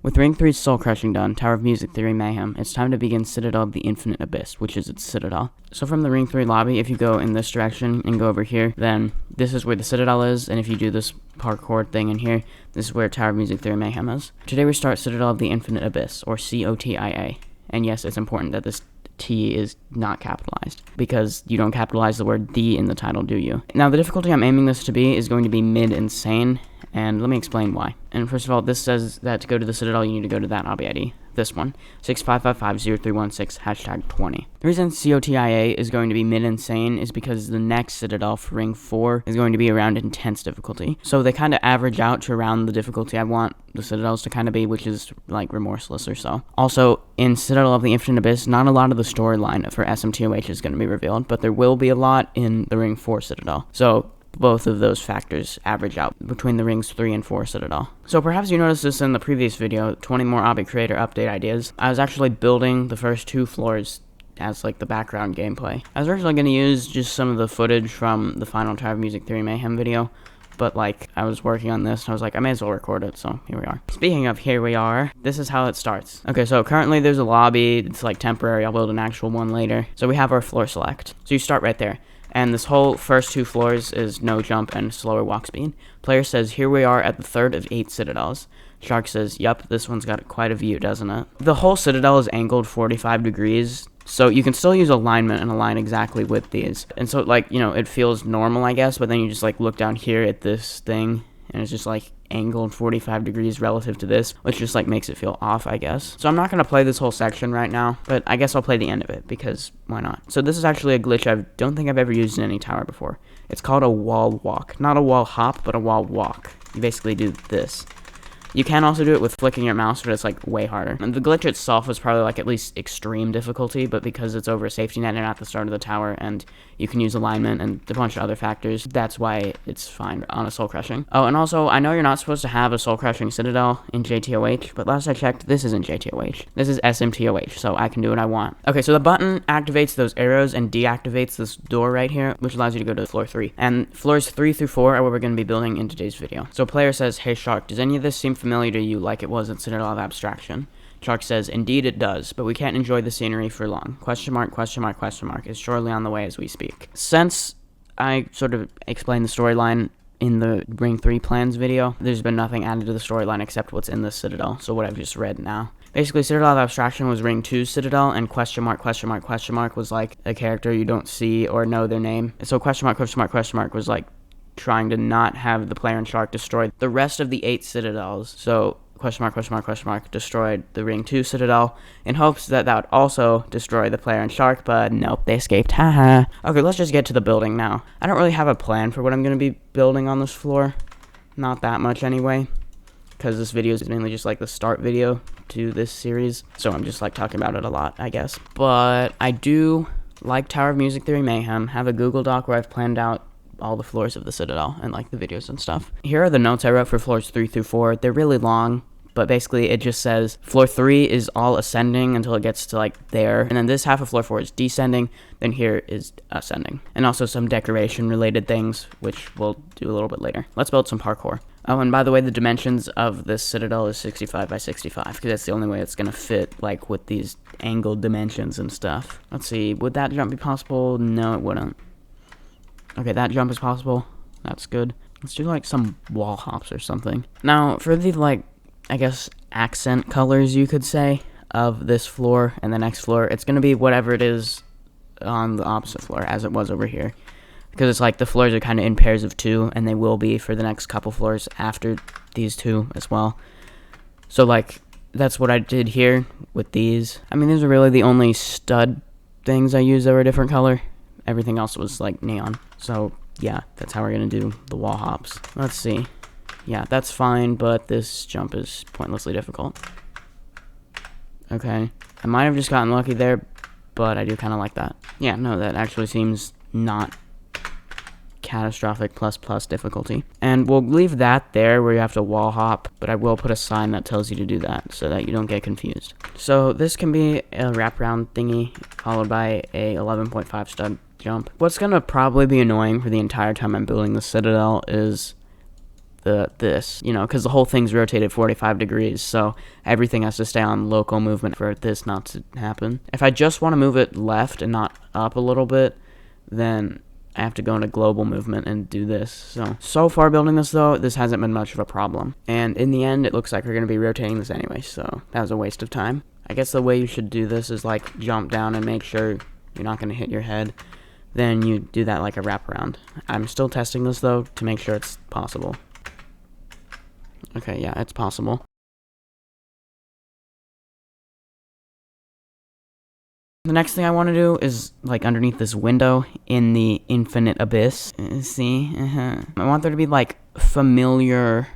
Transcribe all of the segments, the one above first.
With Ring 3's Soul Crushing done, Tower of Music Theory Mayhem, it's time to begin Citadel of the Infinite Abyss, which is its Citadel. So from the Ring 3 lobby, if you go in this direction and go over here, then this is where the Citadel is, and if you do this parkour thing in here, this is where Tower of Music Theory Mayhem is. Today we start Citadel of the Infinite Abyss, or COTIA. And yes, it's important that this T is not capitalized, because you don't capitalize the word D in the title, do you? Now, the difficulty I'm aiming this to be is going to be mid-insane, and let me explain why. And first of all, this says that to go to the Citadel, you need to go to that Obby ID. This one, 655503116 #20. The reason COTIA is going to be mid-insane is because the next Citadel for Ring 4 is going to be around intense difficulty. So they kind of average out to around the difficulty I want the Citadels to kind of be, which is like remorseless or so. Also, in Citadel of the Infinite Abyss, not a lot of the storyline for SMTOH is going to be revealed, but there will be a lot in the Ring 4 Citadel. So both of those factors average out between the Rings 3 and 4 Citadel. So perhaps you noticed this in the previous video, 20 more Obby Creator update ideas. I was actually building the first 2 floors as like the background gameplay. I was originally going to use just some of the footage from the final Tower of Music Theory Mayhem video, but like I was working on this and I was like, I may as well record it, so here we are. Speaking of here we are, this is how it starts. Okay, so currently there's a lobby, it's like temporary, I'll build an actual one later. So we have our floor select. So you start right there. And this whole first 2 floors is no jump and slower walk speed. Player says, here we are at the 3rd of 8 Citadels. Shark says, yup, this one's got quite a view, doesn't it? The whole Citadel is angled 45 degrees, so you can still use alignment and align exactly with these. And so, like, you know, it feels normal, I guess, but then you just, like, look down here at this thing, and it's just, like, angled 45 degrees relative to this, which just, like, makes it feel off, I guess. So I'm not going to play this whole section right now, but I guess I'll play the end of it, because why not? So this is actually a glitch I don't think I've ever used in any tower before. It's called a wall walk. Not a wall hop, but a wall walk. You basically do this. You can also do it with flicking your mouse, but it's like way harder. And the glitch itself was probably like at least extreme difficulty, but because it's over a safety net and at the start of the tower, and you can use alignment and a bunch of other factors, that's why it's fine on a soul crushing. Oh, and also, I know you're not supposed to have a soul crushing Citadel in JTOH, but last I checked, this isn't JTOH. This is SMTOH, so I can do what I want. Okay, so the button activates those arrows and deactivates this door right here, which allows you to go to floor 3. And floors 3 through 4 are what we're going to be building in today's video. So player says, hey Shark, does any of this seem familiar to you like it was in Citadel of Abstraction? Shark says, indeed it does, but we can't enjoy the scenery for long. Question mark, question mark, question mark is surely on the way as we speak. Since I sort of explained the storyline in the Ring 3 plans video, there's been nothing added to the storyline except what's in the Citadel, so what I've just read now. Basically, Citadel of Abstraction was Ring 2 Citadel, and question mark, question mark, question mark was like a character you don't see or know their name. So question mark, question mark, question mark was like trying to not have the player and Shark destroy the rest of the 8 Citadels. So question mark, question mark, question mark destroyed the Ring 2 Citadel in hopes that that would also destroy the player and Shark, but nope, they escaped. Haha. Okay, let's just get to the building now. I don't really have a plan for what I'm going to be building on this floor. Not that much anyway, because this video is mainly just like the start video to this series, so I'm just like talking about it a lot, I guess. But I do, like Tower of Music Theory Mayhem, have a Google Doc where I've planned out all the floors of the Citadel and like the videos and stuff. Here are the notes I wrote for floors 3 through 4. They're really long, but basically it just says floor 3 is all ascending until it gets to like there, and then this half of floor 4 is descending, then here is ascending, and also some decoration related things, which we'll do a little bit later. Let's build some parkour. Oh, and by the way, the dimensions of this Citadel is 65 by 65, because that's the only way it's gonna fit, like with these angled dimensions and stuff. Let's see, would that jump be possible? No, it wouldn't. Okay, that jump is possible. That's good. Let's do like some wall hops or something. Now, for the like, I guess, accent colors, you could say, of this floor and the next floor, it's going to be whatever it is on the opposite floor, as it was over here. Because it's like the floors are kind of in pairs of 2, and they will be for the next couple floors after these 2 as well. So, like, that's what I did here with these. I mean, these are really the only stud things I used that were a different color. Everything else was, like, neon. So, yeah, that's how we're going to do the wall hops. Let's see. Yeah, that's fine, but this jump is pointlessly difficult. Okay. I might have just gotten lucky there, but I do kind of like that. Yeah, no, that actually seems not catastrophic plus difficulty. And we'll leave that there where you have to wall hop, but I will put a sign that tells you to do that so that you don't get confused. So this can be a wraparound thingy followed by a 11.5 stud jump. What's going to probably be annoying for the entire time I'm building the Citadel is this, you know, because the whole thing's rotated 45 degrees, so everything has to stay on local movement for this not to happen. If I just want to move it left and not up a little bit, then I have to go into global movement and do this. So far building this, though, this hasn't been much of a problem. And in the end, it looks like we're going to be rotating this anyway, so that was a waste of time. I guess the way you should do this is, like, jump down and make sure you're not going to hit your head. Then you do that like a wraparound. I'm still testing this, though, to make sure it's possible. Okay, yeah, it's possible. The next thing I want to do is, like, underneath this window in the infinite abyss. See? I want there to be, like, familiar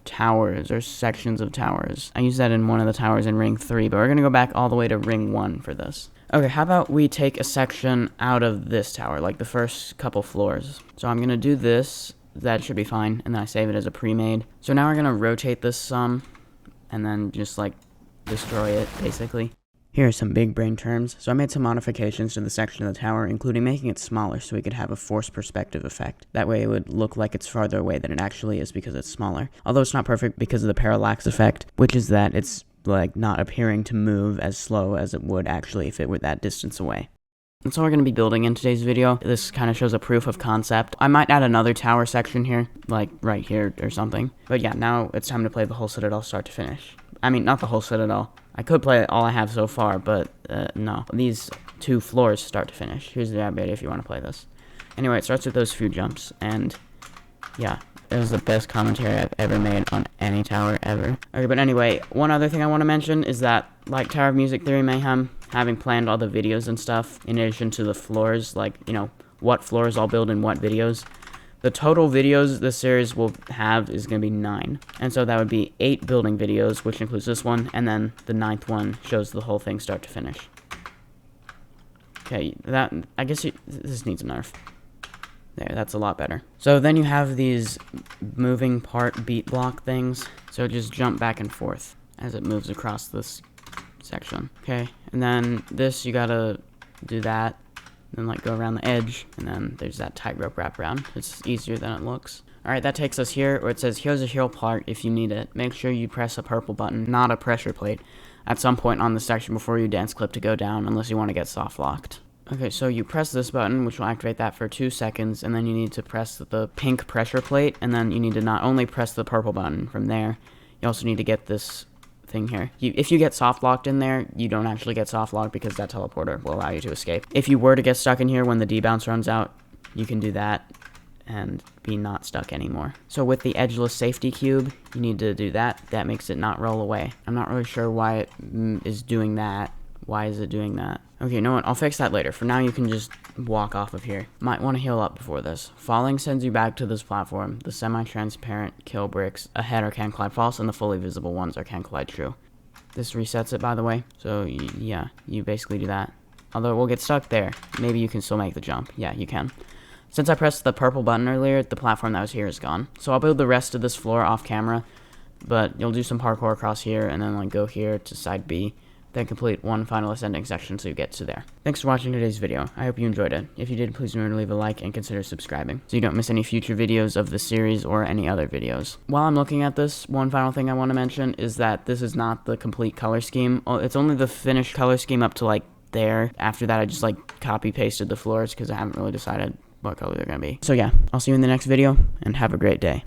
towers or sections of towers. I used that in one of the towers in Ring 3, but we're going to go back all the way to Ring 1 for this. Okay, how about we take a section out of this tower, like the first couple floors. So I'm going to do this. That should be fine, and then I save it as a pre-made. So now we're going to rotate this some, and then just, like, destroy it, basically. Here are some big brain terms. So I made some modifications to the section of the tower, including making it smaller so we could have a forced perspective effect. That way it would look like it's farther away than it actually is because it's smaller. Although it's not perfect because of the parallax effect, which is that it's like not appearing to move as slow as it would actually if it were that distance away. That's all we're going to be building in today's video. This kind of shows a proof of concept. I might add another tower section here, like right here or something. But yeah, now it's time to play the whole Citadel start to finish. I mean, not the whole Citadel. I could play all I have so far, but no. These 2 floors start to finish. Here's the idea if you want to play this. Anyway, it starts with those few jumps, and yeah, it was the best commentary I've ever made on any tower ever. Okay, but anyway, one other thing I want to mention is that, like Tower of Music Theory Mayhem, having planned all the videos and stuff, in addition to the floors, like, you know, what floors I'll build in what videos, the total videos this series will have is going to be 9. And so that would be 8 building videos, which includes this one, and then the 9th one shows the whole thing start to finish. Okay, that, I guess this needs a nerf. There, that's a lot better. So then you have these moving part beat block things. So just jump back and forth as it moves across this section. Okay, and then this, you gotta do that. Then like go around the edge, and then there's that tightrope wraparound. It's easier than it looks. Alright, that takes us here where it says here's a heal part if you need it. Make sure you press a purple button, not a pressure plate, at some point on the section before you dance clip to go down, unless you want to get soft locked. Okay, so you press this button, which will activate that for 2 seconds, and then you need to press the pink pressure plate, and then you need to not only press the purple button from there, you also need to get this thing here. If you get soft locked in there, you don't actually get soft locked because that teleporter will allow you to escape. If you were to get stuck in here when the D-bounce runs out, you can do that and be not stuck anymore. So with the edgeless safety cube, you need to do that. That makes it not roll away. I'm not really sure why it is doing that. Why is it doing that? Okay, you know what? I'll fix that later. For now, you can just walk off of here. Might want to heal up before this. Falling sends you back to this platform. The semi-transparent kill bricks ahead are can collide false, and the fully visible ones are can collide true. This resets it, by the way. So, yeah, you basically do that. Although we'll get stuck there. Maybe you can still make the jump. Yeah, you can. Since I pressed the purple button earlier, the platform that was here is gone. So I'll build the rest of this floor off camera. But you'll do some parkour across here, and then like go here to side B. Then complete one final ascending section so you get to there. Thanks for watching today's video. I hope you enjoyed it. If you did, please remember to leave a like and consider subscribing so you don't miss any future videos of this series or any other videos. While I'm looking at this, one final thing I want to mention is that this is not the complete color scheme. It's only the finished color scheme up to like there. After that, I just like copy pasted the floors because I haven't really decided what color they're going to be. So yeah, I'll see you in the next video and have a great day.